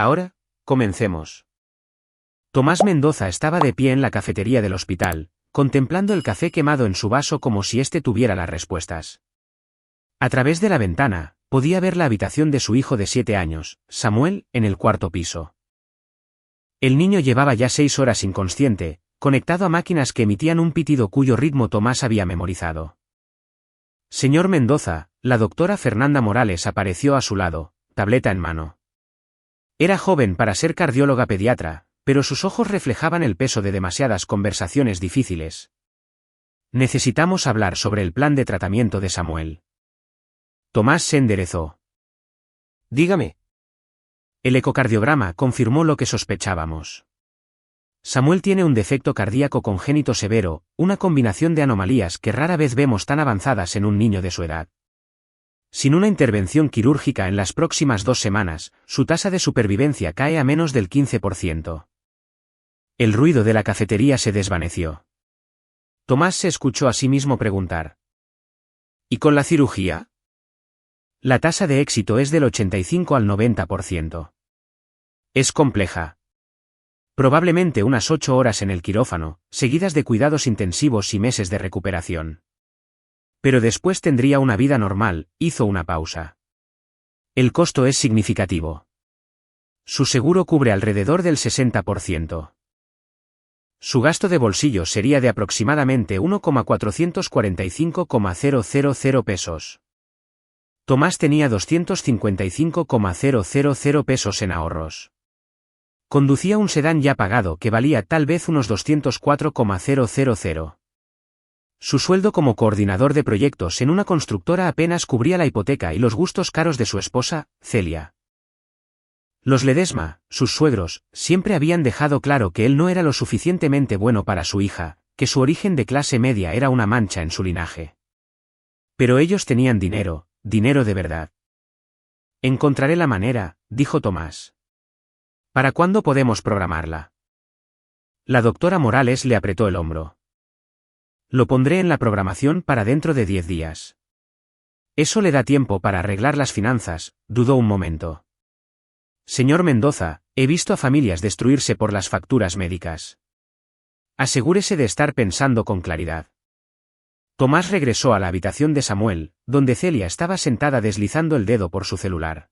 Ahora, comencemos. Tomás Mendoza estaba de pie en la cafetería del hospital, contemplando el café quemado en su vaso como si éste tuviera las respuestas. A través de la ventana, podía ver la habitación de su hijo de 7 años, Samuel, en el cuarto piso. El niño llevaba ya 6 horas inconsciente, conectado a máquinas que emitían un pitido cuyo ritmo Tomás había memorizado. Señor Mendoza, la doctora Fernanda Morales apareció a su lado, tableta en mano. Era joven para ser cardióloga pediatra, pero sus ojos reflejaban el peso de demasiadas conversaciones difíciles. Necesitamos hablar sobre el plan de tratamiento de Samuel. Tomás se enderezó. Dígame. El ecocardiograma confirmó lo que sospechábamos. Samuel tiene un defecto cardíaco congénito severo, una combinación de anomalías que rara vez vemos tan avanzadas en un niño de su edad. Sin una intervención quirúrgica en las próximas 2 semanas, su tasa de supervivencia cae a menos del 15%. El ruido de la cafetería se desvaneció. Tomás se escuchó a sí mismo preguntar: ¿y con la cirugía? La tasa de éxito es del 85 al 90%. Es compleja. Probablemente unas 8 horas en el quirófano, seguidas de cuidados intensivos y meses de recuperación. Pero después tendría una vida normal. Hizo una pausa. El costo es significativo. Su seguro cubre alrededor del 60%. Su gasto de bolsillo sería de aproximadamente 1,445,000 pesos. Tomás tenía 255,000 pesos en ahorros. Conducía un sedán ya pagado que valía tal vez unos 204,000. Su sueldo como coordinador de proyectos en una constructora apenas cubría la hipoteca y los gustos caros de su esposa, Celia. Los Ledesma, sus suegros, siempre habían dejado claro que él no era lo suficientemente bueno para su hija, que su origen de clase media era una mancha en su linaje. Pero ellos tenían dinero, dinero de verdad. Encontraré la manera, dijo Tomás. ¿Para cuándo podemos programarla? La doctora Morales le apretó el hombro. Lo pondré en la programación para dentro de 10 días. Eso le da tiempo para arreglar las finanzas, dudó un momento. Señor Mendoza, he visto a familias destruirse por las facturas médicas. Asegúrese de estar pensando con claridad. Tomás regresó a la habitación de Samuel, donde Celia estaba sentada deslizando el dedo por su celular.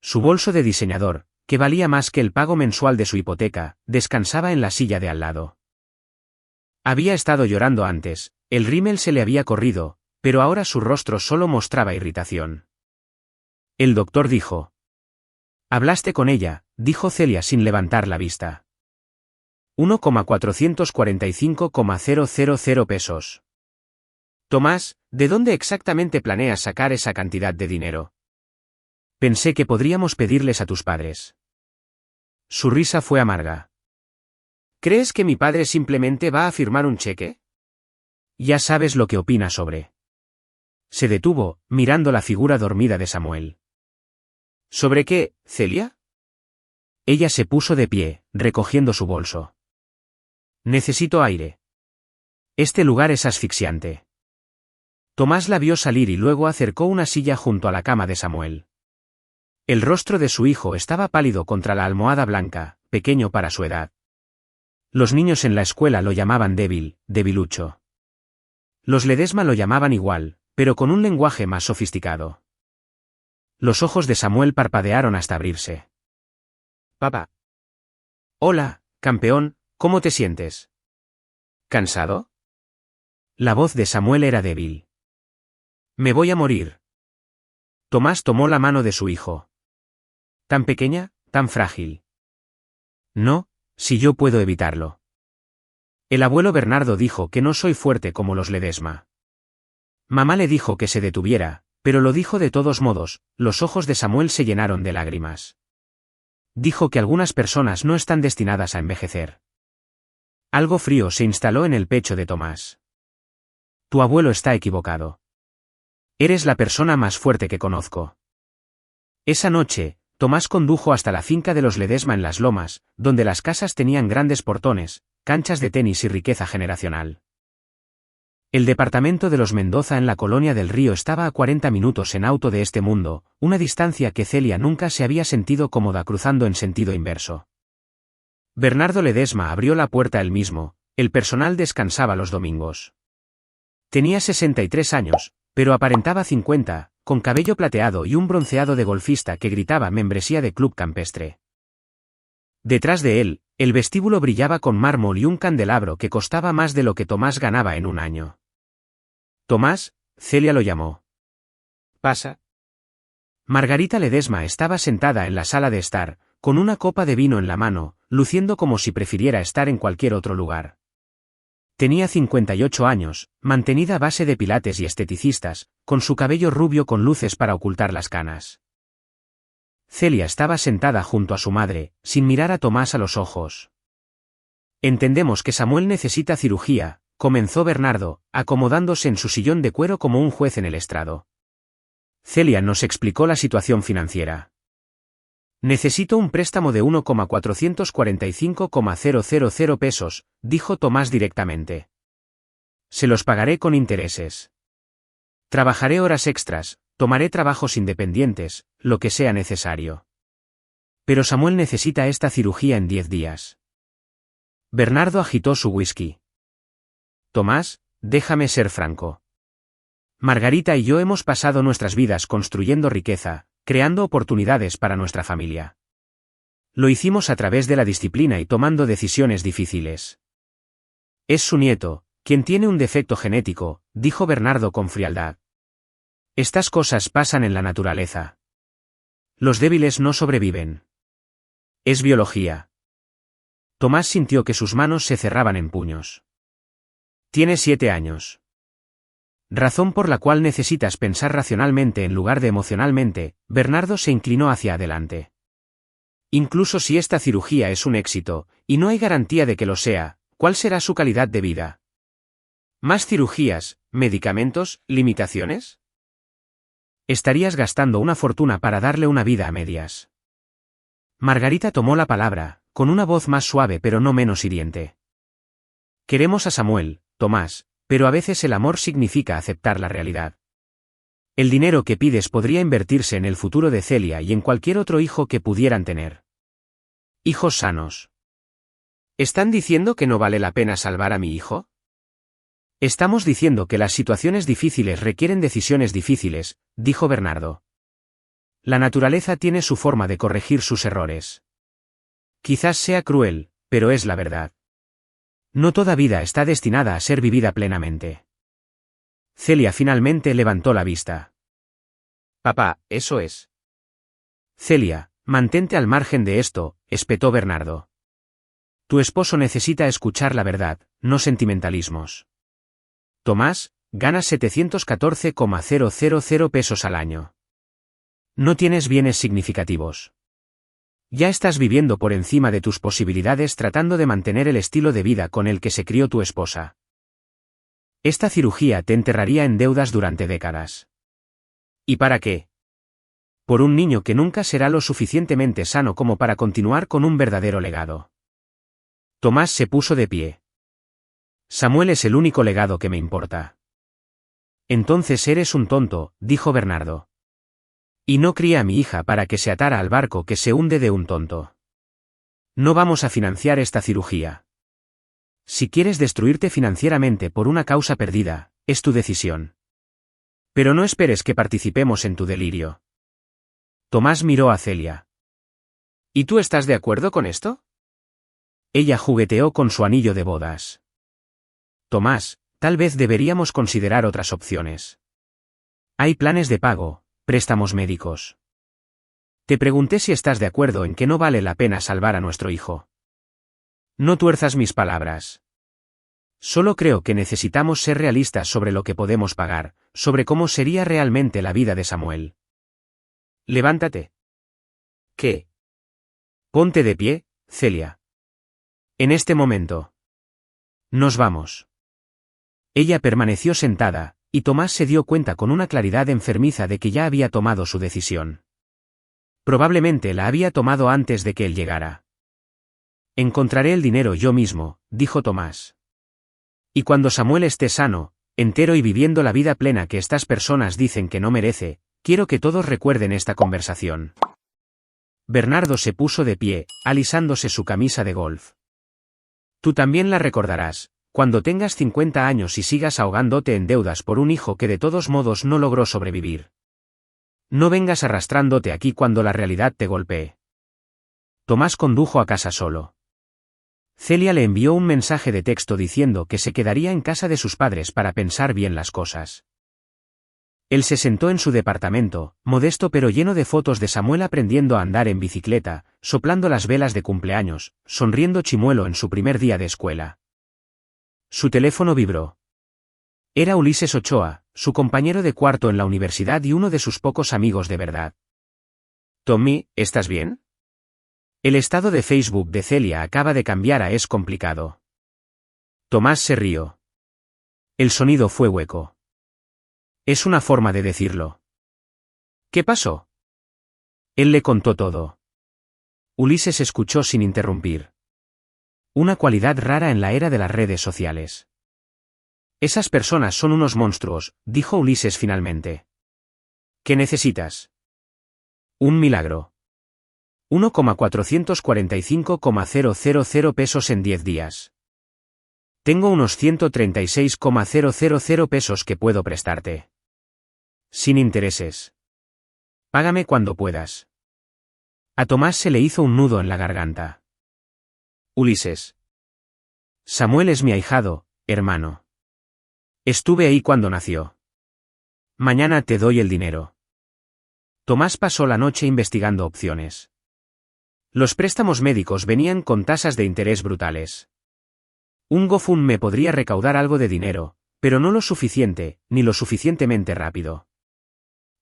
Su bolso de diseñador, que valía más que el pago mensual de su hipoteca, descansaba en la silla de al lado. Había estado llorando antes, el rímel se le había corrido, pero ahora su rostro solo mostraba irritación. El doctor dijo. «¿Hablaste con ella?», dijo Celia sin levantar la vista. 1,445,000 pesos. Tomás, ¿de dónde exactamente planeas sacar esa cantidad de dinero? Pensé que podríamos pedirles a tus padres. Su risa fue amarga. ¿Crees que mi padre simplemente va a firmar un cheque? Ya sabes lo que opina sobre. Se detuvo, mirando la figura dormida de Samuel. ¿Sobre qué, Celia? Ella se puso de pie, recogiendo su bolso. Necesito aire. Este lugar es asfixiante. Tomás la vio salir y luego acercó una silla junto a la cama de Samuel. El rostro de su hijo estaba pálido contra la almohada blanca, pequeño para su edad. Los niños en la escuela lo llamaban débil, debilucho. Los Ledesma lo llamaban igual, pero con un lenguaje más sofisticado. Los ojos de Samuel parpadearon hasta abrirse. Papá. Hola, campeón, ¿cómo te sientes? ¿Cansado? La voz de Samuel era débil. Me voy a morir. Tomás tomó la mano de su hijo. Tan pequeña, tan frágil. No, si yo puedo evitarlo. El abuelo Bernardo dijo que no soy fuerte como los Ledesma. Mamá le dijo que se detuviera, pero lo dijo de todos modos. Los ojos de Samuel se llenaron de lágrimas. Dijo que algunas personas no están destinadas a envejecer. Algo frío se instaló en el pecho de Tomás. Tu abuelo está equivocado. Eres la persona más fuerte que conozco. Esa noche, Tomás condujo hasta la finca de los Ledesma en Las Lomas, donde las casas tenían grandes portones, canchas de tenis y riqueza generacional. El departamento de los Mendoza en la Colonia del Río estaba a 40 minutos en auto de este mundo, una distancia que Celia nunca se había sentido cómoda cruzando en sentido inverso. Bernardo Ledesma abrió la puerta él mismo, el personal descansaba los domingos. Tenía 63 años, pero aparentaba 50, con cabello plateado y un bronceado de golfista que gritaba membresía de club campestre. Detrás de él, el vestíbulo brillaba con mármol y un candelabro que costaba más de lo que Tomás ganaba en un año. Tomás, Celia lo llamó. Pasa. Margarita Ledesma estaba sentada en la sala de estar, con una copa de vino en la mano, luciendo como si prefiriera estar en cualquier otro lugar. Tenía 58 años, mantenida a base de pilates y esteticistas, con su cabello rubio con luces para ocultar las canas. Celia estaba sentada junto a su madre, sin mirar a Tomás a los ojos. Entendemos que Samuel necesita cirugía, comenzó Bernardo, acomodándose en su sillón de cuero como un juez en el estrado. Celia nos explicó la situación financiera. Necesito un préstamo de 1,445,000 pesos, dijo Tomás directamente. Se los pagaré con intereses. Trabajaré horas extras, tomaré trabajos independientes, lo que sea necesario. Pero Samuel necesita esta cirugía en 10 días. Bernardo agitó su whisky. Tomás, déjame ser franco. Margarita y yo hemos pasado nuestras vidas construyendo riqueza, creando oportunidades para nuestra familia. Lo hicimos a través de la disciplina y tomando decisiones difíciles. Es su nieto, quien tiene un defecto genético, dijo Bernardo con frialdad. Estas cosas pasan en la naturaleza. Los débiles no sobreviven. Es biología. Tomás sintió que sus manos se cerraban en puños. Tiene 7 años. Razón por la cual necesitas pensar racionalmente en lugar de emocionalmente, Bernardo se inclinó hacia adelante. Incluso si esta cirugía es un éxito, y no hay garantía de que lo sea, ¿cuál será su calidad de vida? ¿Más cirugías, medicamentos, limitaciones? Estarías gastando una fortuna para darle una vida a medias. Margarita tomó la palabra, con una voz más suave pero no menos hiriente. Queremos a Samuel, Tomás, pero a veces el amor significa aceptar la realidad. El dinero que pides podría invertirse en el futuro de Celia y en cualquier otro hijo que pudieran tener. Hijos sanos. ¿Están diciendo que no vale la pena salvar a mi hijo? Estamos diciendo que las situaciones difíciles requieren decisiones difíciles, dijo Bernardo. La naturaleza tiene su forma de corregir sus errores. Quizás sea cruel, pero es la verdad. No toda vida está destinada a ser vivida plenamente. Celia finalmente levantó la vista. Papá, eso es. Celia, mantente al margen de esto, espetó Bernardo. Tu esposo necesita escuchar la verdad, no sentimentalismos. Tomás, ganas 714,000 pesos al año. No tienes bienes significativos. Ya estás viviendo por encima de tus posibilidades tratando de mantener el estilo de vida con el que se crió tu esposa. Esta cirugía te enterraría en deudas durante décadas. ¿Y para qué? Por un niño que nunca será lo suficientemente sano como para continuar con un verdadero legado. Tomás se puso de pie. Samuel es el único legado que me importa. Entonces eres un tonto, dijo Bernardo. Y no cría a mi hija para que se atara al barco que se hunde de un tonto. No vamos a financiar esta cirugía. Si quieres destruirte financieramente por una causa perdida, es tu decisión. Pero no esperes que participemos en tu delirio. Tomás miró a Celia. ¿Y tú estás de acuerdo con esto? Ella jugueteó con su anillo de bodas. Tomás, tal vez deberíamos considerar otras opciones. Hay planes de pago, préstamos médicos. Te pregunté si estás de acuerdo en que no vale la pena salvar a nuestro hijo. No tuerzas mis palabras. Solo creo que necesitamos ser realistas sobre lo que podemos pagar, sobre cómo sería realmente la vida de Samuel. Levántate. ¿Qué? Ponte de pie, Celia. En este momento. Nos vamos. Ella permaneció sentada, y Tomás se dio cuenta con una claridad enfermiza de que ya había tomado su decisión. Probablemente la había tomado antes de que él llegara. Encontraré el dinero yo mismo, dijo Tomás. Y cuando Samuel esté sano, entero y viviendo la vida plena que estas personas dicen que no merece, quiero que todos recuerden esta conversación. Bernardo se puso de pie, alisándose su camisa de golf. Tú también la recordarás, cuando tengas 50 años y sigas ahogándote en deudas por un hijo que de todos modos no logró sobrevivir. No vengas arrastrándote aquí cuando la realidad te golpee. Tomás condujo a casa solo. Celia le envió un mensaje de texto diciendo que se quedaría en casa de sus padres para pensar bien las cosas. Él se sentó en su departamento, modesto pero lleno de fotos de Samuel aprendiendo a andar en bicicleta, soplando las velas de cumpleaños, sonriendo chimuelo en su primer día de escuela. Su teléfono vibró. Era Ulises Ochoa, su compañero de cuarto en la universidad y uno de sus pocos amigos de verdad. Tommy, ¿estás bien? El estado de Facebook de Celia acaba de cambiar a es complicado. Tomás se rió. El sonido fue hueco. Es una forma de decirlo. ¿Qué pasó? Él le contó todo. Ulises escuchó sin interrumpir. Una cualidad rara en la era de las redes sociales. Esas personas son unos monstruos, dijo Ulises finalmente. ¿Qué necesitas? Un milagro. 1,445,000 pesos en 10 días. Tengo unos 136,000 pesos que puedo prestarte. Sin intereses. Págame cuando puedas. A Tomás se le hizo un nudo en la garganta. Ulises. Samuel es mi ahijado, hermano. Estuve ahí cuando nació. Mañana te doy el dinero. Tomás pasó la noche investigando opciones. Los préstamos médicos venían con tasas de interés brutales. Un GoFundMe podría recaudar algo de dinero, pero no lo suficiente, ni lo suficientemente rápido.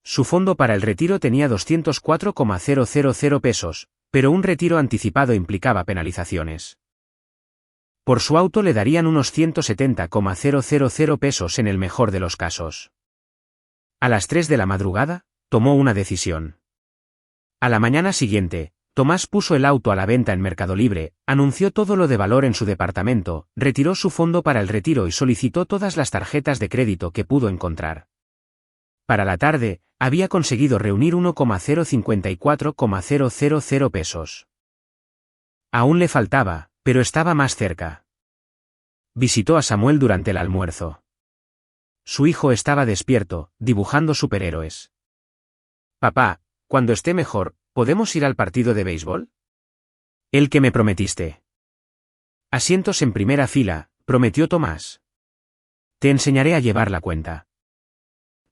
Su fondo para el retiro tenía 204,000 pesos, pero un retiro anticipado implicaba penalizaciones. Por su auto le darían unos 170,000 pesos en el mejor de los casos. A las 3 de la madrugada, tomó una decisión. A la mañana siguiente, Tomás puso el auto a la venta en Mercado Libre, anunció todo lo de valor en su departamento, retiró su fondo para el retiro y solicitó todas las tarjetas de crédito que pudo encontrar. Para la tarde, había conseguido reunir 1,054,000 pesos. Aún le faltaba, pero estaba más cerca. Visitó a Samuel durante el almuerzo. Su hijo estaba despierto, dibujando superhéroes. Papá, cuando esté mejor, ¿podemos ir al partido de béisbol? El que me prometiste. Asientos en primera fila, prometió Tomás. Te enseñaré a llevar la cuenta.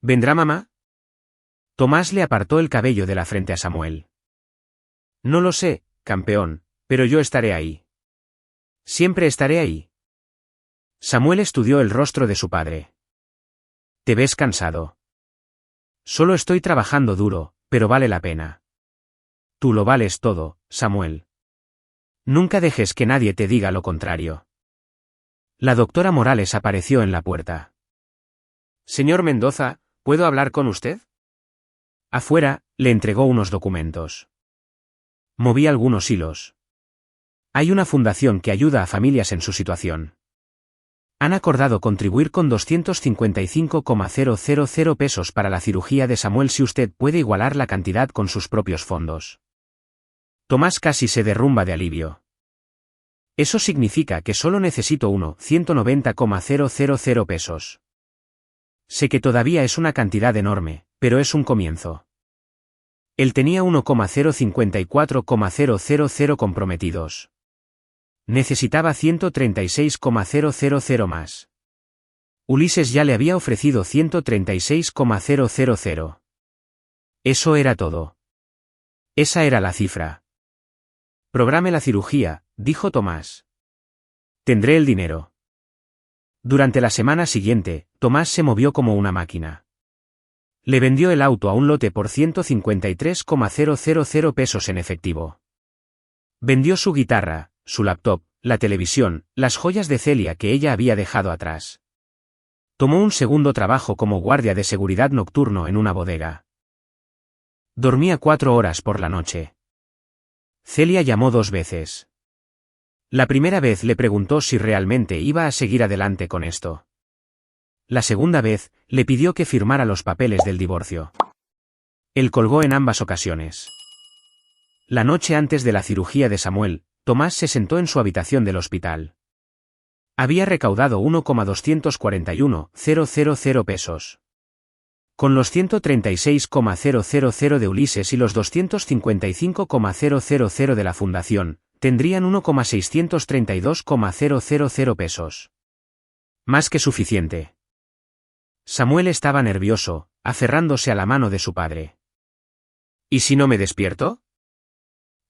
¿Vendrá mamá? Tomás le apartó el cabello de la frente a Samuel. No lo sé, campeón, pero yo estaré ahí. Siempre estaré ahí. Samuel estudió el rostro de su padre. Te ves cansado. Solo estoy trabajando duro, pero vale la pena. Tú lo vales todo, Samuel. Nunca dejes que nadie te diga lo contrario. La doctora Morales apareció en la puerta. Señor Mendoza, ¿puedo hablar con usted? Afuera, le entregó unos documentos. Moví algunos hilos. Hay una fundación que ayuda a familias en su situación. Han acordado contribuir con 255,000 pesos para la cirugía de Samuel si usted puede igualar la cantidad con sus propios fondos. Tomás casi se derrumba de alivio. Eso significa que solo necesito 190,000 pesos. Sé que todavía es una cantidad enorme, pero es un comienzo. Él tenía 1,054,000 comprometidos. Necesitaba 136,000 más. Ulises ya le había ofrecido 136,000. Eso era todo. Esa era la cifra. Programe la cirugía, dijo Tomás. Tendré el dinero. Durante la semana siguiente, Tomás se movió como una máquina. Le vendió el auto a un lote por 153,000 pesos en efectivo. Vendió su guitarra, su laptop, la televisión, las joyas de Celia que ella había dejado atrás. Tomó un segundo trabajo como guardia de seguridad nocturno en una bodega. Dormía 4 horas por la noche. Celia llamó 2 veces. La primera vez le preguntó si realmente iba a seguir adelante con esto. La segunda vez, le pidió que firmara los papeles del divorcio. Él colgó en ambas ocasiones. La noche antes de la cirugía de Samuel, Tomás se sentó en su habitación del hospital. Había recaudado 1,241,000 pesos. Con los 136,000 de Ulises y los 255,000 de la fundación, tendrían 1,632,000 pesos. Más que suficiente. Samuel estaba nervioso, aferrándose a la mano de su padre. ¿Y si no me despierto?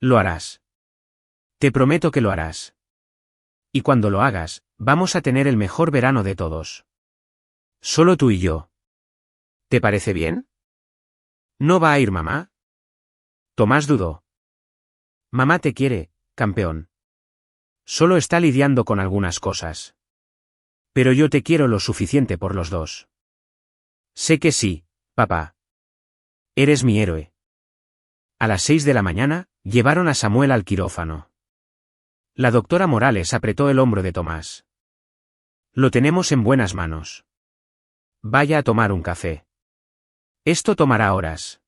Lo harás. Te prometo que lo harás. Y cuando lo hagas, vamos a tener el mejor verano de todos. Solo tú y yo. ¿Te parece bien? ¿No va a ir mamá? Tomás dudó. Mamá te quiere, campeón. Solo está lidiando con algunas cosas. Pero yo te quiero lo suficiente por los dos. Sé que sí, papá. Eres mi héroe. A las 6 de la mañana, llevaron a Samuel al quirófano. La doctora Morales apretó el hombro de Tomás. Lo tenemos en buenas manos. Vaya a tomar un café. Esto tomará horas.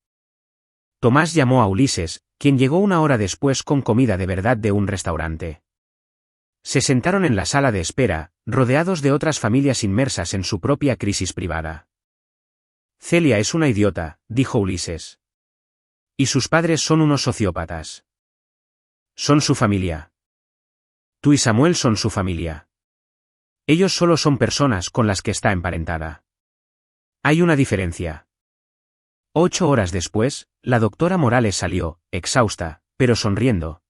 Tomás llamó a Ulises, quien llegó una hora después con comida de verdad de un restaurante. Se sentaron en la sala de espera, rodeados de otras familias inmersas en su propia crisis privada. Celia es una idiota, dijo Ulises. Y sus padres son unos sociópatas. Son su familia. Tú y Samuel son su familia. Ellos solo son personas con las que está emparentada. Hay una diferencia. 8 horas después, la doctora Morales salió, exhausta, pero sonriendo.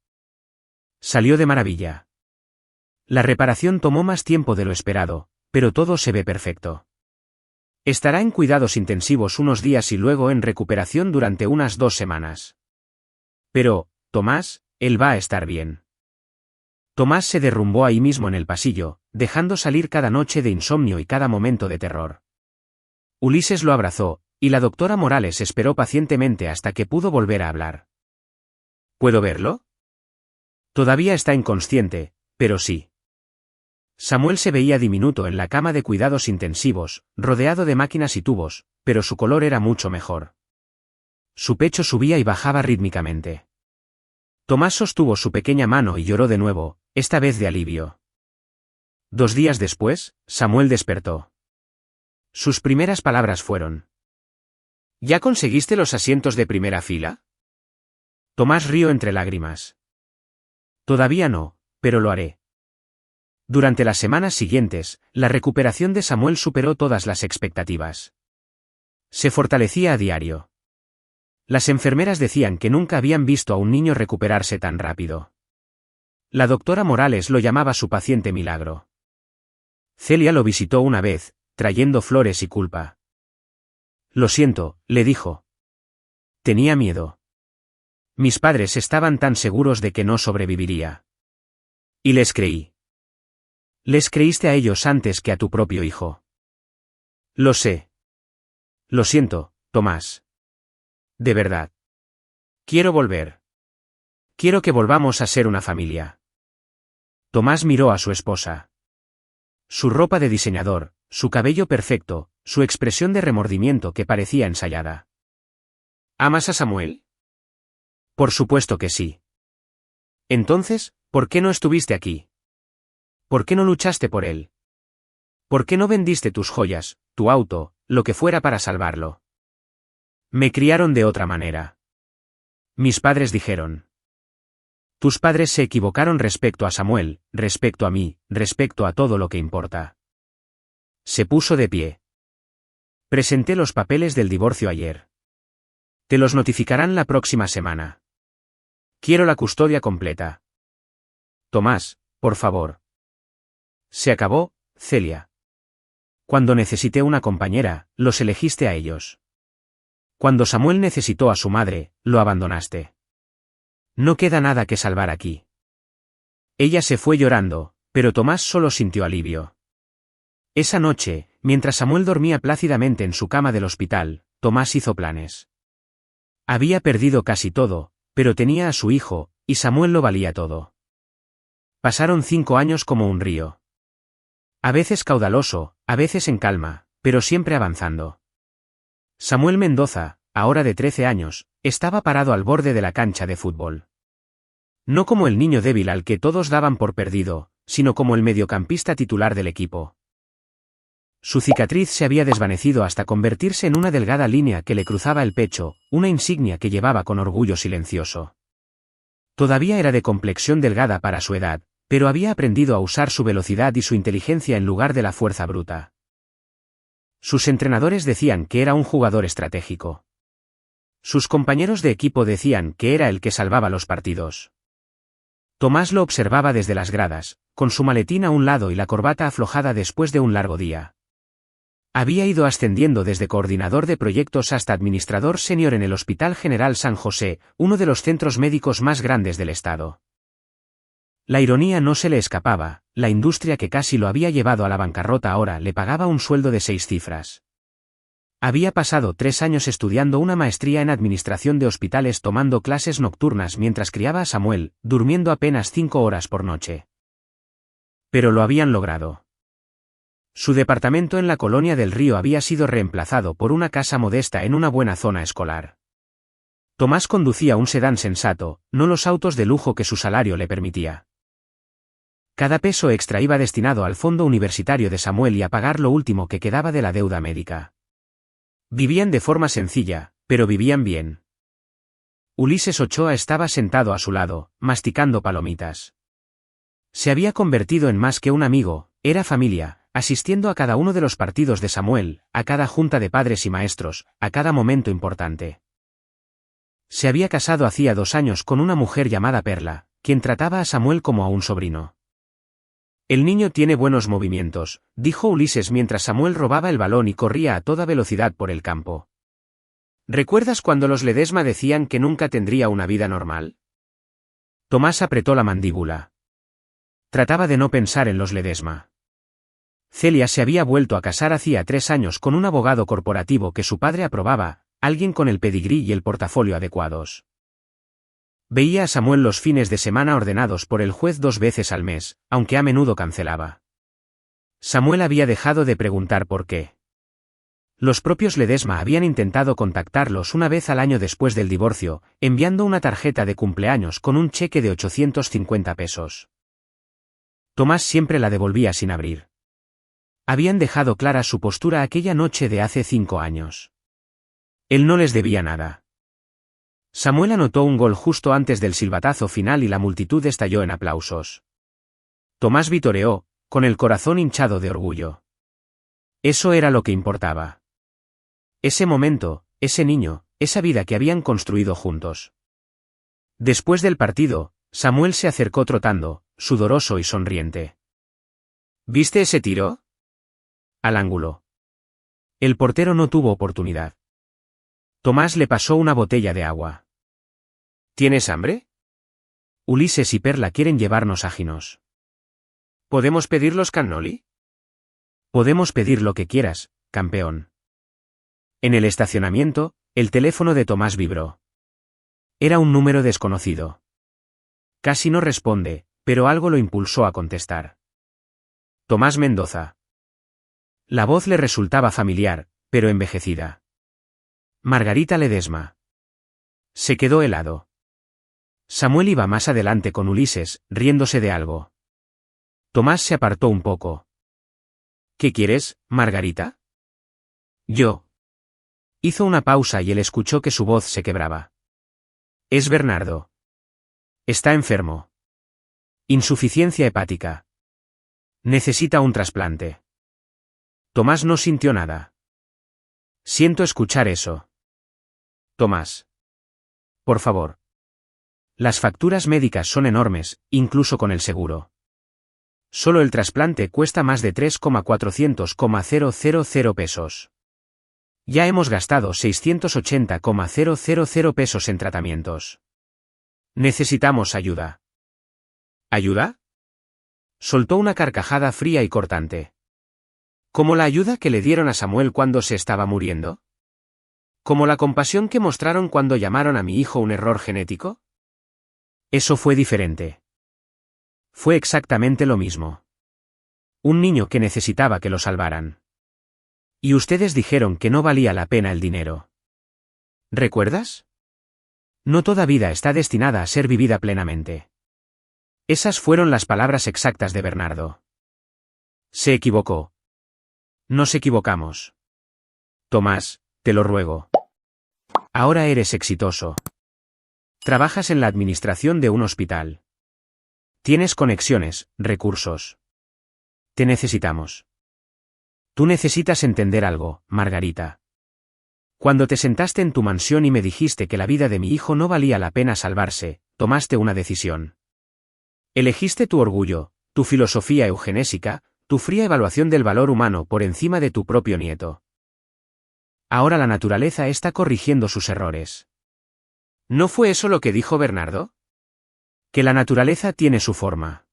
Salió de maravilla. La reparación tomó más tiempo de lo esperado, pero todo se ve perfecto. Estará en cuidados intensivos unos días y luego en recuperación durante unas 2 semanas. Pero, Tomás, él va a estar bien. Tomás se derrumbó ahí mismo en el pasillo, dejando salir cada noche de insomnio y cada momento de terror. Ulises lo abrazó, y la doctora Morales esperó pacientemente hasta que pudo volver a hablar. ¿Puedo verlo? Todavía está inconsciente, pero sí. Samuel se veía diminuto en la cama de cuidados intensivos, rodeado de máquinas y tubos, pero su color era mucho mejor. Su pecho subía y bajaba rítmicamente. Tomás sostuvo su pequeña mano y lloró de nuevo, esta vez de alivio. 2 días después, Samuel despertó. Sus primeras palabras fueron: ¿Ya conseguiste los asientos de primera fila? Tomás rió entre lágrimas. Todavía no, pero lo haré. Durante las semanas siguientes, la recuperación de Samuel superó todas las expectativas. Se fortalecía a diario. Las enfermeras decían que nunca habían visto a un niño recuperarse tan rápido. La doctora Morales lo llamaba su paciente milagro. Celia lo visitó una vez, trayendo flores y culpa. Lo siento, le dijo. Tenía miedo. Mis padres estaban tan seguros de que no sobreviviría. Y les creí. Les creíste a ellos antes que a tu propio hijo. Lo sé. Lo siento, Tomás. De verdad. Quiero volver. Quiero que volvamos a ser una familia. Tomás miró a su esposa. Su ropa de diseñador, su cabello perfecto, su expresión de remordimiento que parecía ensayada. ¿Amas a Samuel? Por supuesto que sí. Entonces, ¿por qué no estuviste aquí? ¿Por qué no luchaste por él? ¿Por qué no vendiste tus joyas, tu auto, lo que fuera para salvarlo? Me criaron de otra manera. Mis padres dijeron. Tus padres se equivocaron respecto a Samuel, respecto a mí, respecto a todo lo que importa. Se puso de pie. Presenté los papeles del divorcio ayer. Te los notificarán la próxima semana. Quiero la custodia completa. Tomás, por favor. Se acabó, Celia. Cuando necesité una compañera, los elegiste a ellos. Cuando Samuel necesitó a su madre, lo abandonaste. No queda nada que salvar aquí. Ella se fue llorando, pero Tomás solo sintió alivio. Esa noche, mientras Samuel dormía plácidamente en su cama del hospital, Tomás hizo planes. Había perdido casi todo, pero tenía a su hijo, y Samuel lo valía todo. Pasaron 5 años como un río. A veces caudaloso, a veces en calma, pero siempre avanzando. Samuel Mendoza, ahora de 13 años, estaba parado al borde de la cancha de fútbol. No como el niño débil al que todos daban por perdido, sino como el mediocampista titular del equipo. Su cicatriz se había desvanecido hasta convertirse en una delgada línea que le cruzaba el pecho, una insignia que llevaba con orgullo silencioso. Todavía era de complexión delgada para su edad, pero había aprendido a usar su velocidad y su inteligencia en lugar de la fuerza bruta. Sus entrenadores decían que era un jugador estratégico. Sus compañeros de equipo decían que era el que salvaba los partidos. Tomás lo observaba desde las gradas, con su maletín a un lado y la corbata aflojada después de un largo día. Había ido ascendiendo desde coordinador de proyectos hasta administrador senior en el Hospital General San José, uno de los centros médicos más grandes del estado. La ironía no se le escapaba, la industria que casi lo había llevado a la bancarrota ahora le pagaba un sueldo de 6 cifras. Había pasado 3 años estudiando una maestría en administración de hospitales tomando clases nocturnas mientras criaba a Samuel, durmiendo apenas 5 horas por noche. Pero lo habían logrado. Su departamento en la Colonia del Río había sido reemplazado por una casa modesta en una buena zona escolar. Tomás conducía un sedán sensato, no los autos de lujo que su salario le permitía. Cada peso extra iba destinado al fondo universitario de Samuel y a pagar lo último que quedaba de la deuda médica. Vivían de forma sencilla, pero vivían bien. Ulises Ochoa estaba sentado a su lado, masticando palomitas. Se había convertido en más que un amigo, era familia, asistiendo a cada uno de los partidos de Samuel, a cada junta de padres y maestros, a cada momento importante. Se había casado hacía 2 años con una mujer llamada Perla, quien trataba a Samuel como a un sobrino. El niño tiene buenos movimientos, dijo Ulises mientras Samuel robaba el balón y corría a toda velocidad por el campo. ¿Recuerdas cuando los Ledesma decían que nunca tendría una vida normal? Tomás apretó la mandíbula. Trataba de no pensar en los Ledesma. Celia se había vuelto a casar hacía 3 años con un abogado corporativo que su padre aprobaba, alguien con el pedigrí y el portafolio adecuados. Veía a Samuel los fines de semana ordenados por el juez 2 veces al mes, aunque a menudo cancelaba. Samuel había dejado de preguntar por qué. Los propios Ledesma habían intentado contactarlos una vez al año después del divorcio, enviando una tarjeta de cumpleaños con un cheque de 850 pesos. Tomás siempre la devolvía sin abrir. Habían dejado clara su postura aquella noche de hace 5 años. Él no les debía nada. Samuel anotó un gol justo antes del silbatazo final y la multitud estalló en aplausos. Tomás vitoreó, con el corazón hinchado de orgullo. Eso era lo que importaba. Ese momento, ese niño, esa vida que habían construido juntos. Después del partido, Samuel se acercó trotando, sudoroso y sonriente. ¿Viste ese tiro? Al ángulo. El portero no tuvo oportunidad. Tomás le pasó una botella de agua. ¿Tienes hambre? Ulises y Perla quieren llevarnos a Ginos. ¿Podemos pedir los cannoli? Podemos pedir lo que quieras, campeón. En el estacionamiento, el teléfono de Tomás vibró. Era un número desconocido. Casi no responde, pero algo lo impulsó a contestar. Tomás Mendoza. La voz le resultaba familiar, pero envejecida. Margarita Ledesma. Se quedó helado. Samuel iba más adelante con Ulises, riéndose de algo. Tomás se apartó un poco. ¿Qué quieres, Margarita? Yo. Hizo una pausa y él escuchó que su voz se quebraba. Es Bernardo. Está enfermo. Insuficiencia hepática. Necesita un trasplante. Tomás no sintió nada. Siento escuchar eso. Tomás. Por favor. Las facturas médicas son enormes, incluso con el seguro. Solo el trasplante cuesta más de 3,400,000 pesos. Ya hemos gastado 680,000 pesos en tratamientos. Necesitamos ayuda. ¿Ayuda? Soltó una carcajada fría y cortante. ¿Como la ayuda que le dieron a Samuel cuando se estaba muriendo? ¿Como la compasión que mostraron cuando llamaron a mi hijo un error genético? Eso fue diferente. Fue exactamente lo mismo. Un niño que necesitaba que lo salvaran. Y ustedes dijeron que no valía la pena el dinero. ¿Recuerdas? No toda vida está destinada a ser vivida plenamente. Esas fueron las palabras exactas de Bernardo. Se equivocó. Nos equivocamos. Tomás, te lo ruego. Ahora eres exitoso. Trabajas en la administración de un hospital. Tienes conexiones, recursos. Te necesitamos. Tú necesitas entender algo, Margarita. Cuando te sentaste en tu mansión y me dijiste que la vida de mi hijo no valía la pena salvarse, tomaste una decisión. Elegiste tu orgullo, tu filosofía eugenésica, tu fría evaluación del valor humano por encima de tu propio nieto. Ahora la naturaleza está corrigiendo sus errores. ¿No fue eso lo que dijo Bernardo? Que la naturaleza tiene su forma.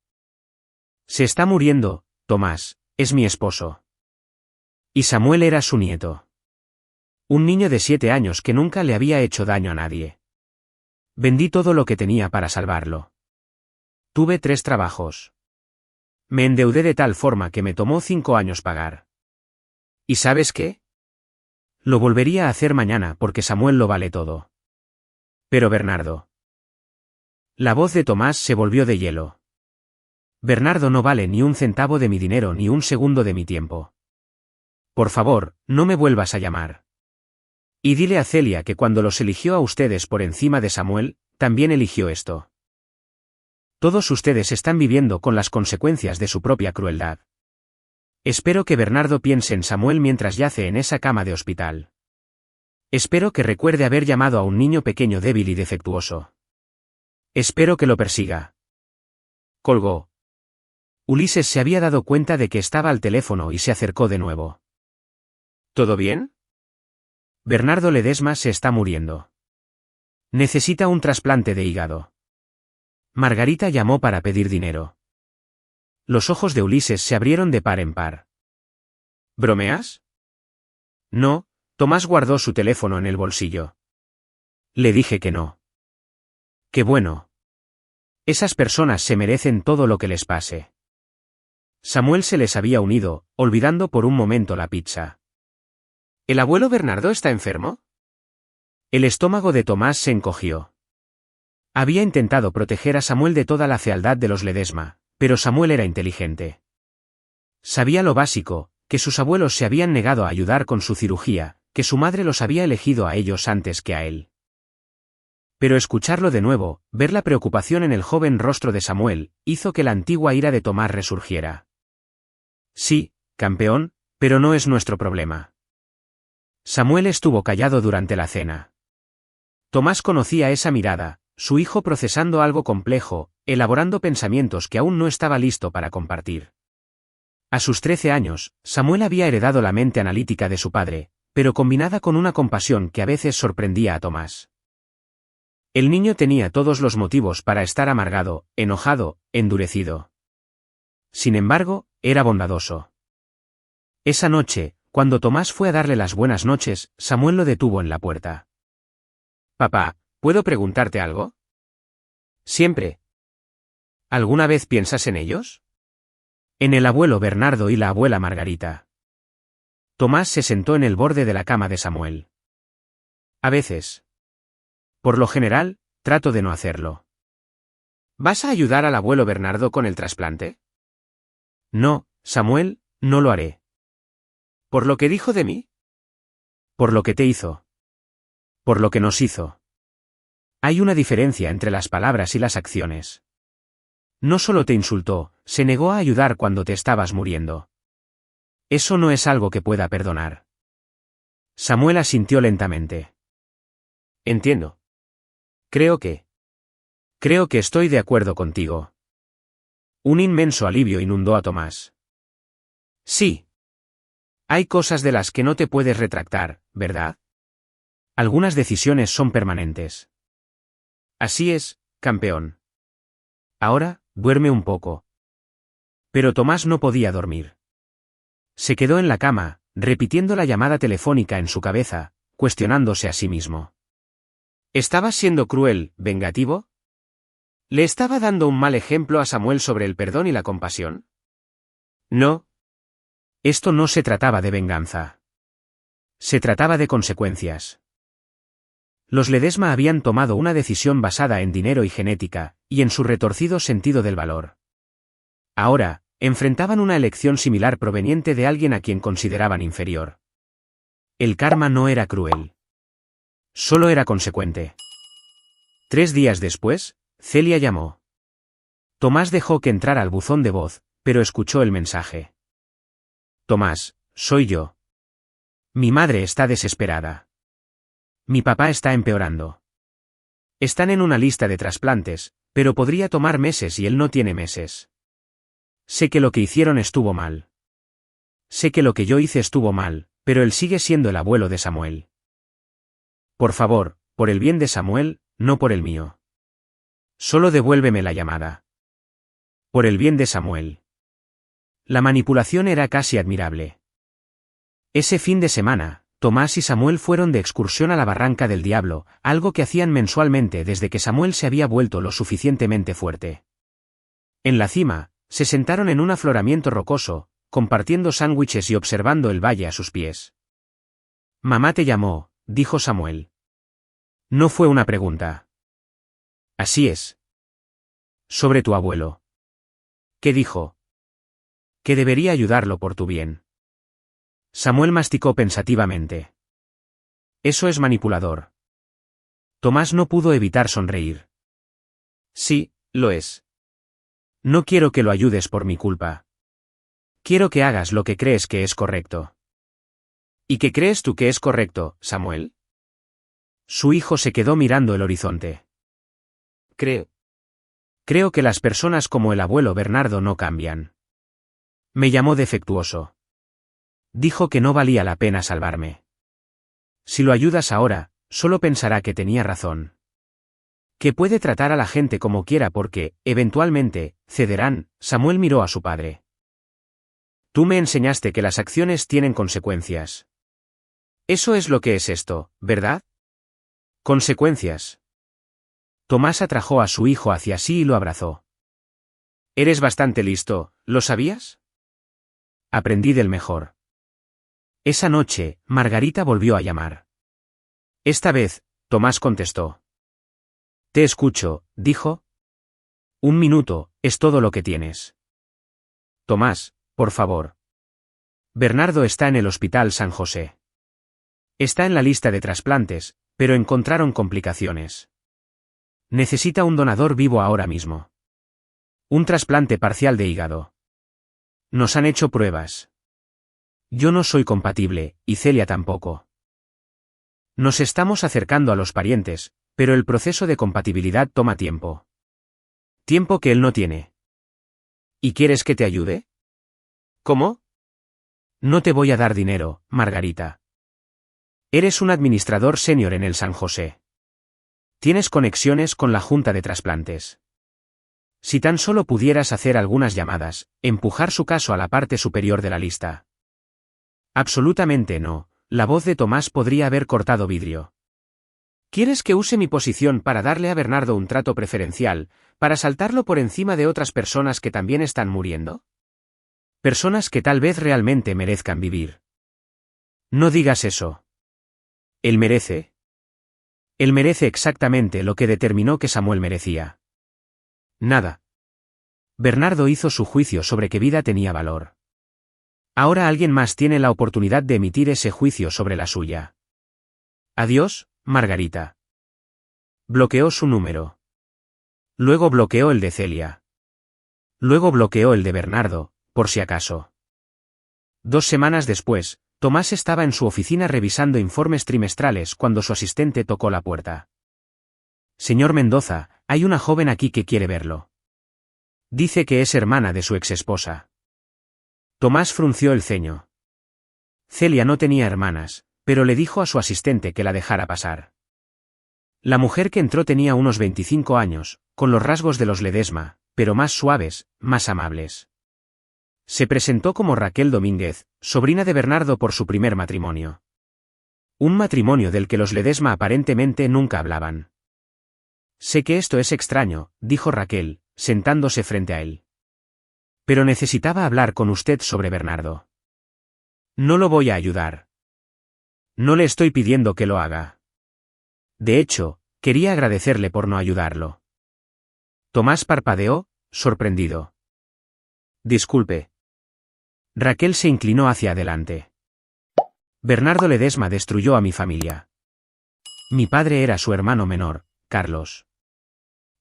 Se está muriendo, Tomás, es mi esposo. Y Samuel era su nieto. Un niño de 7 años que nunca le había hecho daño a nadie. Vendí todo lo que tenía para salvarlo. Tuve 3 trabajos. Me endeudé de tal forma que me tomó 5 años pagar. ¿Y sabes qué? Lo volvería a hacer mañana porque Samuel lo vale todo. Pero Bernardo. La voz de Tomás se volvió de hielo. Bernardo no vale ni un centavo de mi dinero ni un segundo de mi tiempo. Por favor, no me vuelvas a llamar. Y dile a Celia que cuando los eligió a ustedes por encima de Samuel, también eligió esto. Todos ustedes están viviendo con las consecuencias de su propia crueldad. Espero que Bernardo piense en Samuel mientras yace en esa cama de hospital. Espero que recuerde haber llamado a un niño pequeño débil y defectuoso. Espero que lo persiga. Colgó. Ulises se había dado cuenta de que estaba al teléfono y se acercó de nuevo. ¿Todo bien? Bernardo Ledesma se está muriendo. Necesita un trasplante de hígado. Margarita llamó para pedir dinero. Los ojos de Ulises se abrieron de par en par. ¿Bromeas? No, Tomás guardó su teléfono en el bolsillo. Le dije que no. Qué bueno. Esas personas se merecen todo lo que les pase. Samuel se les había unido, olvidando por un momento la pizza. ¿El abuelo Bernardo está enfermo? El estómago de Tomás se encogió. Había intentado proteger a Samuel de toda la fealdad de los Ledesma, pero Samuel era inteligente. Sabía lo básico, que sus abuelos se habían negado a ayudar con su cirugía, que su madre los había elegido a ellos antes que a él. Pero escucharlo de nuevo, ver la preocupación en el joven rostro de Samuel, hizo que la antigua ira de Tomás resurgiera. Sí, campeón, pero no es nuestro problema. Samuel estuvo callado durante la cena. Tomás conocía esa mirada, su hijo procesando algo complejo, elaborando pensamientos que aún no estaba listo para compartir. A sus 13 años, Samuel había heredado la mente analítica de su padre, pero combinada con una compasión que a veces sorprendía a Tomás. El niño tenía todos los motivos para estar amargado, enojado, endurecido. Sin embargo, era bondadoso. Esa noche, cuando Tomás fue a darle las buenas noches, Samuel lo detuvo en la puerta. Papá, ¿puedo preguntarte algo? Siempre. ¿Alguna vez piensas en ellos? En el abuelo Bernardo y la abuela Margarita. Tomás se sentó en el borde de la cama de Samuel. A veces. Por lo general, trato de no hacerlo. ¿Vas a ayudar al abuelo Bernardo con el trasplante? No, Samuel, no lo haré. ¿Por lo que dijo de mí? Por lo que te hizo. Por lo que nos hizo. Hay una diferencia entre las palabras y las acciones. No solo te insultó, se negó a ayudar cuando te estabas muriendo. Eso no es algo que pueda perdonar. Samuel asintió lentamente. Entiendo. Creo que estoy de acuerdo contigo. Un inmenso alivio inundó a Tomás. Sí. Hay cosas de las que no te puedes retractar, ¿verdad? Algunas decisiones son permanentes. Así es, campeón. Ahora, duerme un poco. Pero Tomás no podía dormir. Se quedó en la cama, repitiendo la llamada telefónica en su cabeza, cuestionándose a sí mismo. ¿Estabas siendo cruel, vengativo? ¿Le estaba dando un mal ejemplo a Samuel sobre el perdón y la compasión? No. Esto no se trataba de venganza. Se trataba de consecuencias. Los Ledesma habían tomado una decisión basada en dinero y genética, y en su retorcido sentido del valor. Ahora, enfrentaban una elección similar proveniente de alguien a quien consideraban inferior. El karma no era cruel. Solo era consecuente. 3 días después, Celia llamó. Tomás dejó que entrara al buzón de voz, pero escuchó el mensaje. Tomás, soy yo. Mi madre está desesperada. Mi papá está empeorando. Están en una lista de trasplantes, pero podría tomar meses y él no tiene meses. Sé que lo que hicieron estuvo mal. Sé que lo que yo hice estuvo mal, pero él sigue siendo el abuelo de Samuel. Por favor, por el bien de Samuel, no por el mío. Solo devuélveme la llamada. Por el bien de Samuel. La manipulación era casi admirable. Ese fin de semana, Tomás y Samuel fueron de excursión a la Barranca del Diablo, algo que hacían mensualmente desde que Samuel se había vuelto lo suficientemente fuerte. En la cima, se sentaron en un afloramiento rocoso, compartiendo sándwiches y observando el valle a sus pies. Mamá te llamó, dijo Samuel. No fue una pregunta. Así es. Sobre tu abuelo. ¿Qué dijo? Que debería ayudarlo por tu bien. Samuel masticó pensativamente. Eso es manipulador. Tomás no pudo evitar sonreír. Sí, lo es. No quiero que lo ayudes por mi culpa. Quiero que hagas lo que crees que es correcto. ¿Y qué crees tú que es correcto, Samuel? Su hijo se quedó mirando el horizonte. Creo que las personas como el abuelo Bernardo no cambian. Me llamó defectuoso. Dijo que no valía la pena salvarme. Si lo ayudas ahora, solo pensará que tenía razón. Que puede tratar a la gente como quiera porque, eventualmente, cederán. Samuel miró a su padre. Tú me enseñaste que las acciones tienen consecuencias. Eso es lo que es esto, ¿verdad? Consecuencias. Tomás atrajo a su hijo hacia sí y lo abrazó. Eres bastante listo, ¿lo sabías? Aprendí del mejor. Esa noche, Margarita volvió a llamar. Esta vez, Tomás contestó. Te escucho, dijo. 1 minuto, es todo lo que tienes. Tomás, por favor. Bernardo está en el Hospital San José. Está en la lista de trasplantes, pero encontraron complicaciones. Necesita un donador vivo ahora mismo. Un trasplante parcial de hígado. Nos han hecho pruebas. Yo no soy compatible, y Celia tampoco. Nos estamos acercando a los parientes, pero el proceso de compatibilidad toma tiempo. Tiempo que él no tiene. ¿Y quieres que te ayude? ¿Cómo? No te voy a dar dinero, Margarita. Eres un administrador senior en el San José. Tienes conexiones con la Junta de Trasplantes. Si tan solo pudieras hacer algunas llamadas, empujar su caso a la parte superior de la lista. Absolutamente no, la voz de Tomás podría haber cortado vidrio. ¿Quieres que use mi posición para darle a Bernardo un trato preferencial, para saltarlo por encima de otras personas que también están muriendo? Personas que tal vez realmente merezcan vivir. No digas eso. ¿Él merece? Él merece exactamente lo que determinó que Samuel merecía. Nada. Bernardo hizo su juicio sobre qué vida tenía valor. Ahora alguien más tiene la oportunidad de emitir ese juicio sobre la suya. Adiós, Margarita. Bloqueó su número. Luego bloqueó el de Celia. Luego bloqueó el de Bernardo, por si acaso. 2 semanas después, Tomás estaba en su oficina revisando informes trimestrales cuando su asistente tocó la puerta. Señor Mendoza, hay una joven aquí que quiere verlo. Dice que es hermana de su exesposa. Tomás frunció el ceño. Celia no tenía hermanas, pero le dijo a su asistente que la dejara pasar. La mujer que entró tenía unos 25 años, con los rasgos de los Ledesma, pero más suaves, más amables. Se presentó como Raquel Domínguez, sobrina de Bernardo por su primer matrimonio. Un matrimonio del que los Ledesma aparentemente nunca hablaban. Sé que esto es extraño, dijo Raquel, sentándose frente a él. Pero necesitaba hablar con usted sobre Bernardo. No lo voy a ayudar. No le estoy pidiendo que lo haga. De hecho, quería agradecerle por no ayudarlo. Tomás parpadeó, sorprendido. Disculpe. Raquel se inclinó hacia adelante. Bernardo Ledesma destruyó a mi familia. Mi padre era su hermano menor, Carlos.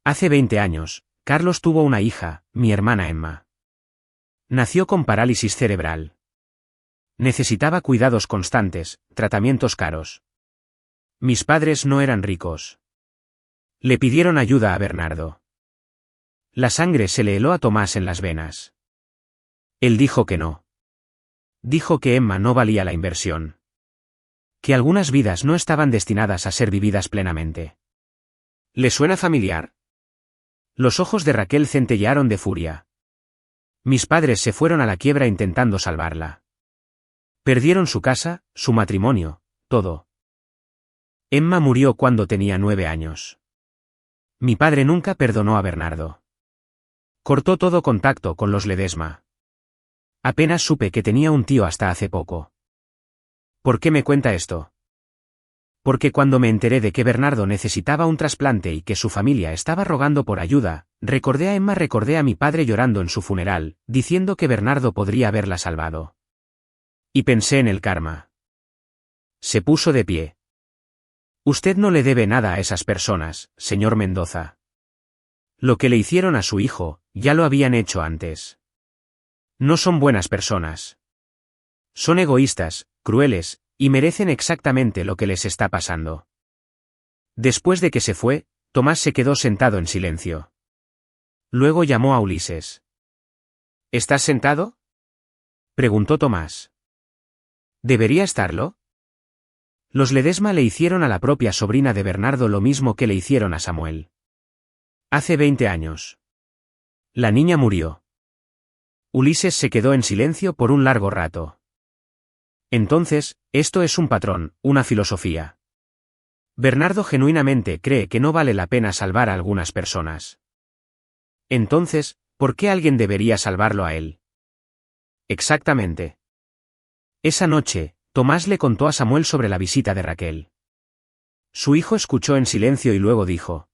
Hace 20 años, Carlos tuvo una hija, mi hermana Emma. Nació con parálisis cerebral. Necesitaba cuidados constantes, tratamientos caros. Mis padres no eran ricos. Le pidieron ayuda a Bernardo. La sangre se le heló a Tomás en las venas. Él dijo que no. Dijo que Emma no valía la inversión. Que algunas vidas no estaban destinadas a ser vividas plenamente. ¿Le suena familiar? Los ojos de Raquel centellearon de furia. Mis padres se fueron a la quiebra intentando salvarla. Perdieron su casa, su matrimonio, todo. Emma murió cuando tenía 9 años. Mi padre nunca perdonó a Bernardo. Cortó todo contacto con los Ledesma. Apenas supe que tenía un tío hasta hace poco. ¿Por qué me cuenta esto? Porque cuando me enteré de que Bernardo necesitaba un trasplante y que su familia estaba rogando por ayuda, recordé a Emma, recordé a mi padre llorando en su funeral, diciendo que Bernardo podría haberla salvado. Y pensé en el karma. Se puso de pie. Usted no le debe nada a esas personas, señor Mendoza. Lo que le hicieron a su hijo, ya lo habían hecho antes. No son buenas personas. Son egoístas, crueles, y merecen exactamente lo que les está pasando. Después de que se fue, Tomás se quedó sentado en silencio. Luego llamó a Ulises. ¿Estás sentado? Preguntó Tomás. ¿Debería estarlo? Los Ledesma le hicieron a la propia sobrina de Bernardo lo mismo que le hicieron a Samuel. Hace 20 años. La niña murió. Ulises se quedó en silencio por un largo rato. Entonces, esto es un patrón, una filosofía. Bernardo genuinamente cree que no vale la pena salvar a algunas personas. Entonces, ¿por qué alguien debería salvarlo a él? Exactamente. Esa noche, Tomás le contó a Samuel sobre la visita de Raquel. Su hijo escuchó en silencio y luego dijo.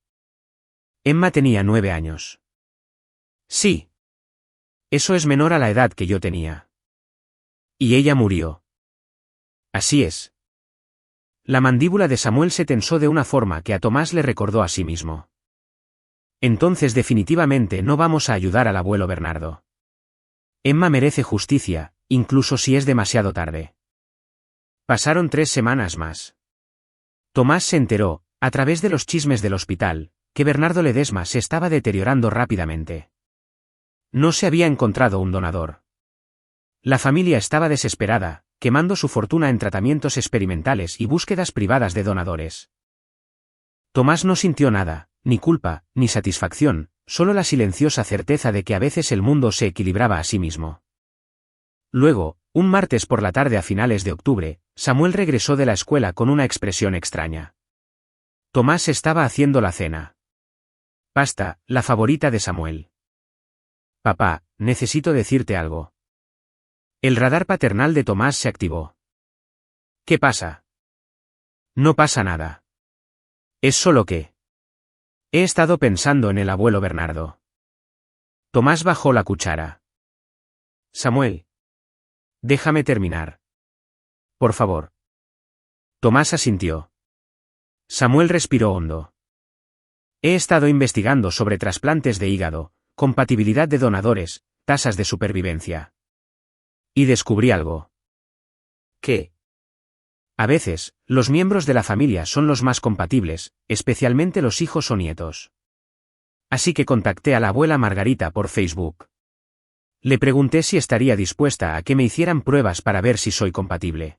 Emma tenía 9 años. Sí. Eso es menor a la edad que yo tenía. Y ella murió. Así es. La mandíbula de Samuel se tensó de una forma que a Tomás le recordó a sí mismo. Entonces definitivamente no vamos a ayudar al abuelo Bernardo. Emma merece justicia, incluso si es demasiado tarde. Pasaron 3 semanas más. Tomás se enteró, a través de los chismes del hospital, que Bernardo Ledesma se estaba deteriorando rápidamente. No se había encontrado un donador. La familia estaba desesperada, quemando su fortuna en tratamientos experimentales y búsquedas privadas de donadores. Tomás no sintió nada, ni culpa, ni satisfacción, solo la silenciosa certeza de que a veces el mundo se equilibraba a sí mismo. Luego, un martes por la tarde a finales de octubre, Samuel regresó de la escuela con una expresión extraña. Tomás estaba haciendo la cena. Pasta, la favorita de Samuel. Papá, necesito decirte algo. El radar paternal de Tomás se activó. ¿Qué pasa? No pasa nada. Es solo que... He estado pensando en el abuelo Bernardo. Tomás bajó la cuchara. Samuel. Déjame terminar. Por favor. Tomás asintió. Samuel respiró hondo. He estado investigando sobre trasplantes de hígado, compatibilidad de donadores, tasas de supervivencia. Y descubrí algo. ¿Qué? A veces, los miembros de la familia son los más compatibles, especialmente los hijos o nietos. Así que contacté a la abuela Margarita por Facebook. Le pregunté si estaría dispuesta a que me hicieran pruebas para ver si soy compatible.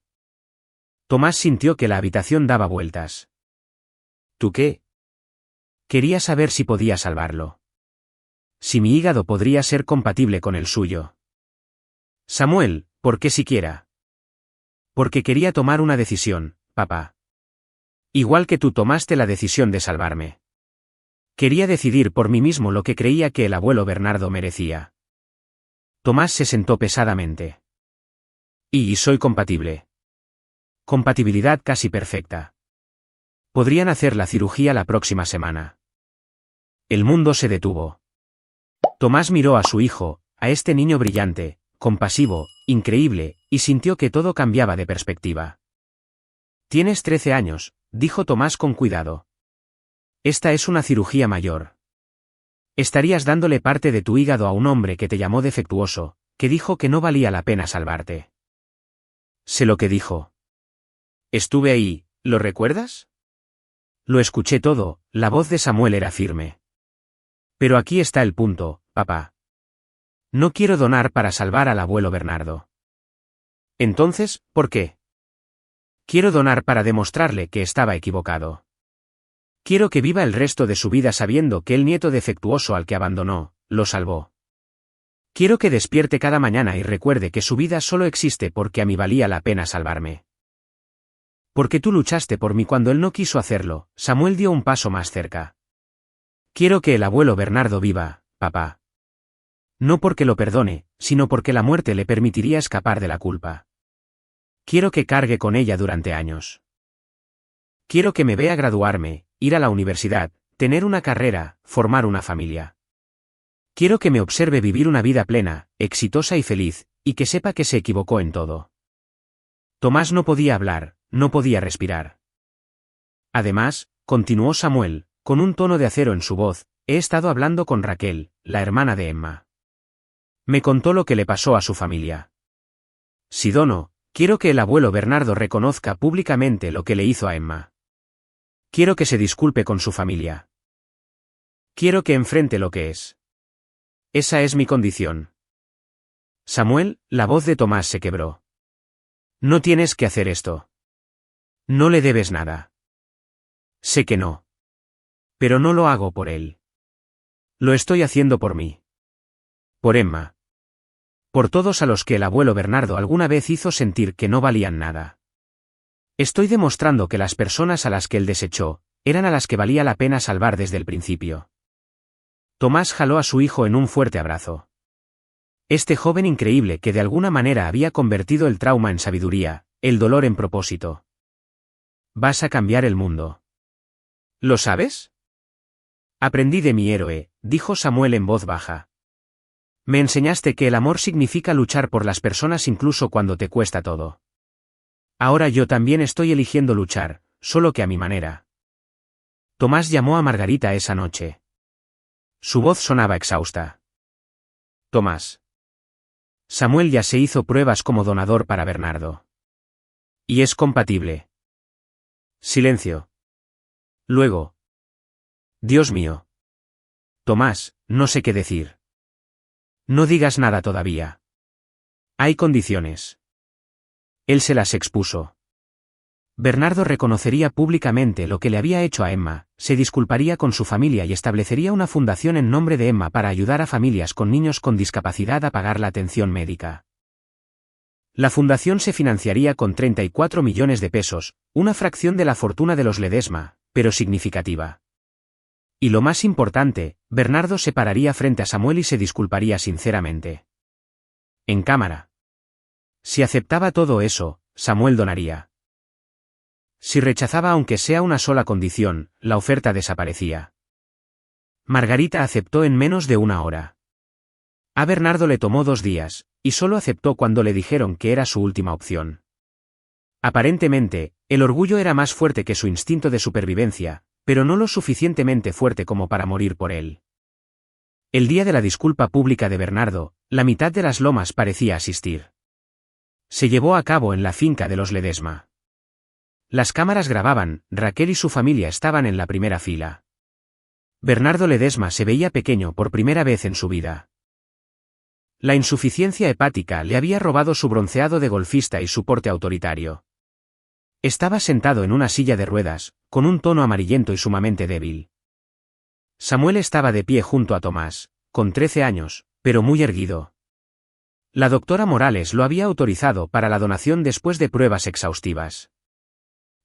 Tomás sintió que la habitación daba vueltas. ¿Tú qué? Quería saber si podía salvarlo. Si mi hígado podría ser compatible con el suyo. Samuel, ¿por qué siquiera? Porque quería tomar una decisión, papá. Igual que tú tomaste la decisión de salvarme. Quería decidir por mí mismo lo que creía que el abuelo Bernardo merecía. Tomás se sentó pesadamente. Y soy compatible. Compatibilidad casi perfecta. Podrían hacer la cirugía la próxima semana. El mundo se detuvo. Tomás miró a su hijo, a este niño brillante, compasivo, increíble, y sintió que todo cambiaba de perspectiva. Tienes 13 años, dijo Tomás con cuidado. Esta es una cirugía mayor. Estarías dándole parte de tu hígado a un hombre que te llamó defectuoso, que dijo que no valía la pena salvarte. Sé lo que dijo. Estuve ahí, ¿lo recuerdas? Lo escuché todo, la voz de Samuel era firme. Pero aquí está el punto, papá. No quiero donar para salvar al abuelo Bernardo. Entonces, ¿por qué? Quiero donar para demostrarle que estaba equivocado. Quiero que viva el resto de su vida sabiendo que el nieto defectuoso al que abandonó, lo salvó. Quiero que despierte cada mañana y recuerde que su vida solo existe porque a mí valía la pena salvarme. Porque tú luchaste por mí cuando él no quiso hacerlo, Samuel dio un paso más cerca. Quiero que el abuelo Bernardo viva, papá. No porque lo perdone, sino porque la muerte le permitiría escapar de la culpa. Quiero que cargue con ella durante años. Quiero que me vea graduarme, ir a la universidad, tener una carrera, formar una familia. Quiero que me observe vivir una vida plena, exitosa y feliz, y que sepa que se equivocó en todo. Tomás no podía hablar, no podía respirar. Además, continuó Samuel, con un tono de acero en su voz, he estado hablando con Raquel, la hermana de Emma. Me contó lo que le pasó a su familia. Si dono, quiero que el abuelo Bernardo reconozca públicamente lo que le hizo a Emma. Quiero que se disculpe con su familia. Quiero que enfrente lo que es. Esa es mi condición. Samuel, la voz de Tomás se quebró. No tienes que hacer esto. No le debes nada. Sé que no. Pero no lo hago por él. Lo estoy haciendo por mí. Por Emma. Por todos a los que el abuelo Bernardo alguna vez hizo sentir que no valían nada. Estoy demostrando que las personas a las que él desechó, eran a las que valía la pena salvar desde el principio. Tomás jaló a su hijo en un fuerte abrazo. Este joven increíble que de alguna manera había convertido el trauma en sabiduría, el dolor en propósito. Vas a cambiar el mundo. ¿Lo sabes? Aprendí de mi héroe, dijo Samuel en voz baja. Me enseñaste que el amor significa luchar por las personas incluso cuando te cuesta todo. Ahora yo también estoy eligiendo luchar, solo que a mi manera. Tomás llamó a Margarita esa noche. Su voz sonaba exhausta. Tomás. Samuel ya se hizo pruebas como donador para Bernardo. Y es compatible. Silencio. Luego. Dios mío. Tomás, no sé qué decir. No digas nada todavía. Hay condiciones. Él se las expuso. Bernardo reconocería públicamente lo que le había hecho a Emma, se disculparía con su familia y establecería una fundación en nombre de Emma para ayudar a familias con niños con discapacidad a pagar la atención médica. La fundación se financiaría con 34 millones de pesos, una fracción de la fortuna de los Ledesma, pero significativa. Y lo más importante, Bernardo se pararía frente a Samuel y se disculparía sinceramente. En cámara. Si aceptaba todo eso, Samuel donaría. Si rechazaba aunque sea una sola condición, la oferta desaparecía. Margarita aceptó en menos de una hora. A Bernardo le tomó 2 días, y solo aceptó cuando le dijeron que era su última opción. Aparentemente, el orgullo era más fuerte que su instinto de supervivencia, pero no lo suficientemente fuerte como para morir por él. El día de la disculpa pública de Bernardo, la mitad de las lomas parecía asistir. Se llevó a cabo en la finca de los Ledesma. Las cámaras grababan, Raquel y su familia estaban en la primera fila. Bernardo Ledesma se veía pequeño por primera vez en su vida. La insuficiencia hepática le había robado su bronceado de golfista y su porte autoritario. Estaba sentado en una silla de ruedas, con un tono amarillento y sumamente débil. Samuel estaba de pie junto a Tomás, con 13 años, pero muy erguido. La doctora Morales lo había autorizado para la donación después de pruebas exhaustivas.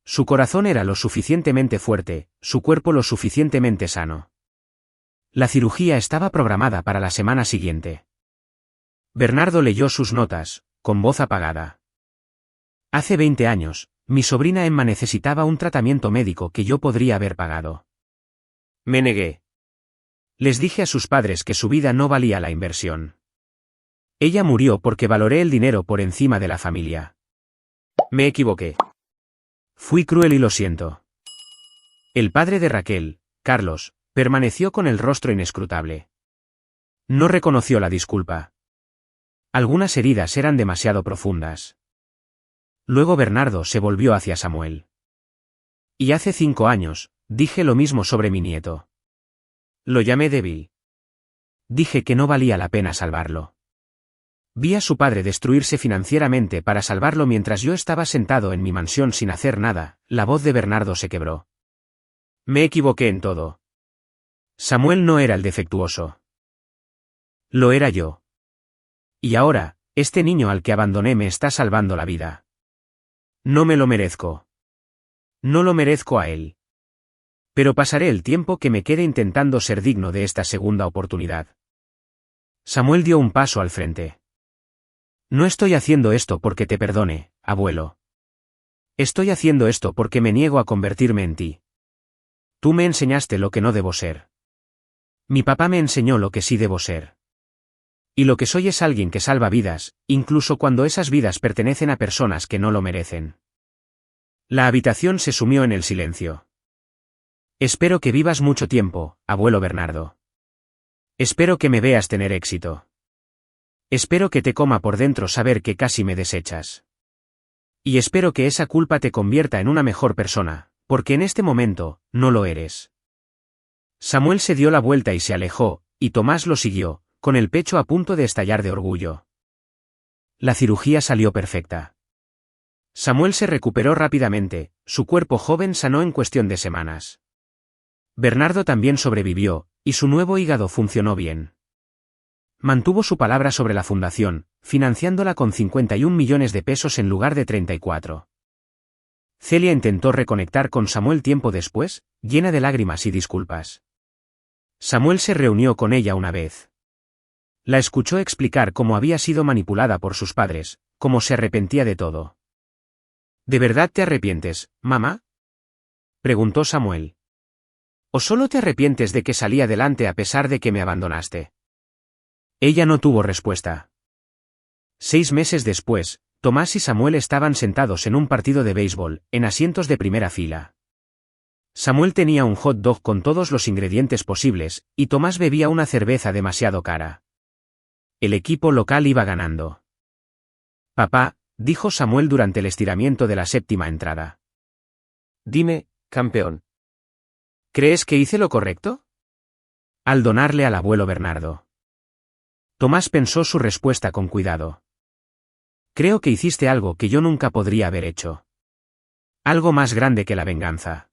Su corazón era lo suficientemente fuerte, su cuerpo lo suficientemente sano. La cirugía estaba programada para la semana siguiente. Bernardo leyó sus notas, con voz apagada. Hace 20 años, mi sobrina Emma necesitaba un tratamiento médico que yo podría haber pagado. Me negué. Les dije a sus padres que su vida no valía la inversión. Ella murió porque valoré el dinero por encima de la familia. Me equivoqué. Fui cruel y lo siento. El padre de Raquel, Carlos, permaneció con el rostro inescrutable. No reconoció la disculpa. Algunas heridas eran demasiado profundas. Luego Bernardo se volvió hacia Samuel. Y hace 5 años, dije lo mismo sobre mi nieto. Lo llamé débil. Dije que no valía la pena salvarlo. Vi a su padre destruirse financieramente para salvarlo mientras yo estaba sentado en mi mansión sin hacer nada. La voz de Bernardo se quebró. Me equivoqué en todo. Samuel no era el defectuoso. Lo era yo. Y ahora, este niño al que abandoné me está salvando la vida. No me lo merezco. No lo merezco a él. Pero pasaré el tiempo que me quede intentando ser digno de esta segunda oportunidad. Samuel dio un paso al frente. No estoy haciendo esto porque te perdone, abuelo. Estoy haciendo esto porque me niego a convertirme en ti. Tú me enseñaste lo que no debo ser. Mi papá me enseñó lo que sí debo ser. Y lo que soy es alguien que salva vidas, incluso cuando esas vidas pertenecen a personas que no lo merecen. La habitación se sumió en el silencio. Espero que vivas mucho tiempo, abuelo Bernardo. Espero que me veas tener éxito. Espero que te coma por dentro saber que casi me desechas. Y espero que esa culpa te convierta en una mejor persona, porque en este momento, no lo eres. Samuel se dio la vuelta y se alejó, y Tomás lo siguió, con el pecho a punto de estallar de orgullo. La cirugía salió perfecta. Samuel se recuperó rápidamente, su cuerpo joven sanó en cuestión de semanas. Bernardo también sobrevivió, y su nuevo hígado funcionó bien. Mantuvo su palabra sobre la fundación, financiándola con 51 millones de pesos en lugar de 34. Celia intentó reconectar con Samuel tiempo después, llena de lágrimas y disculpas. Samuel se reunió con ella una vez. La escuchó explicar cómo había sido manipulada por sus padres, cómo se arrepentía de todo. ¿De verdad te arrepientes, mamá?, preguntó Samuel. ¿O solo te arrepientes de que salí adelante a pesar de que me abandonaste? Ella no tuvo respuesta. 6 meses después, Tomás y Samuel estaban sentados en un partido de béisbol, en asientos de primera fila. Samuel tenía un hot dog con todos los ingredientes posibles, y Tomás bebía una cerveza demasiado cara. El equipo local iba ganando. Papá, dijo Samuel durante el estiramiento de la 7ª entrada. Dime, campeón. ¿Crees que hice lo correcto? Al donarle al abuelo Bernardo. Tomás pensó su respuesta con cuidado. Creo que hiciste algo que yo nunca podría haber hecho. Algo más grande que la venganza.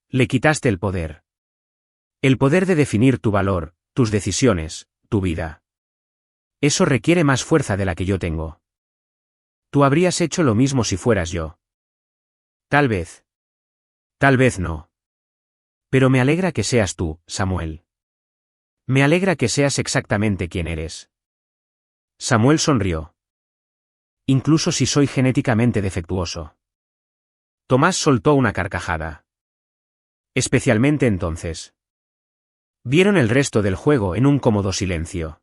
Le quitaste el poder. El poder de definir tu valor, tus decisiones, tu vida. Eso requiere más fuerza de la que yo tengo. Tú habrías hecho lo mismo si fueras yo. Tal vez. Tal vez no. Pero me alegra que seas tú, Samuel. Me alegra que seas exactamente quien eres. Samuel sonrió. Incluso si soy genéticamente defectuoso. Tomás soltó una carcajada. Especialmente entonces. Vieron el resto del juego en un cómodo silencio.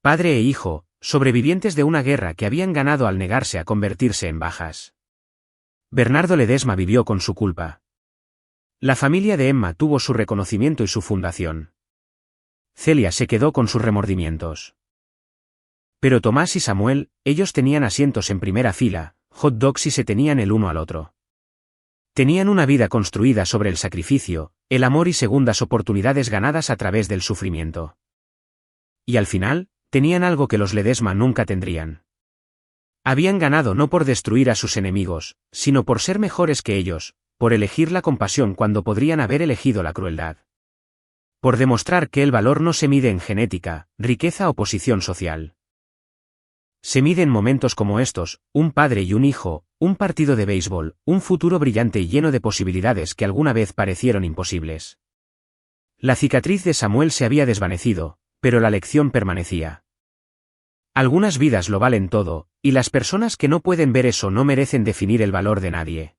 Padre e hijo, sobrevivientes de una guerra que habían ganado al negarse a convertirse en bajas. Bernardo Ledesma vivió con su culpa. La familia de Emma tuvo su reconocimiento y su fundación. Celia se quedó con sus remordimientos. Pero Tomás y Samuel, ellos tenían asientos en primera fila, hot dogs y se tenían el uno al otro. Tenían una vida construida sobre el sacrificio, el amor y segundas oportunidades ganadas a través del sufrimiento. Y al final, tenían algo que los Ledesma nunca tendrían. Habían ganado no por destruir a sus enemigos, sino por ser mejores que ellos, por elegir la compasión cuando podrían haber elegido la crueldad. Por demostrar que el valor no se mide en genética, riqueza o posición social. Se mide en momentos como estos, un padre y un hijo, un partido de béisbol, un futuro brillante y lleno de posibilidades que alguna vez parecieron imposibles. La cicatriz de Samuel se había desvanecido, pero la lección permanecía. Algunas vidas lo valen todo, y las personas que no pueden ver eso no merecen definir el valor de nadie.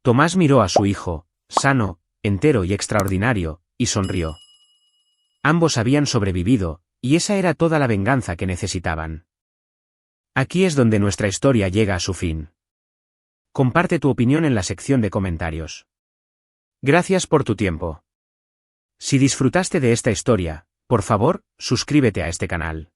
Tomás miró a su hijo, sano, entero y extraordinario, y sonrió. Ambos habían sobrevivido, y esa era toda la venganza que necesitaban. Aquí es donde nuestra historia llega a su fin. Comparte tu opinión en la sección de comentarios. Gracias por tu tiempo. Si disfrutaste de esta historia, por favor, suscríbete a este canal.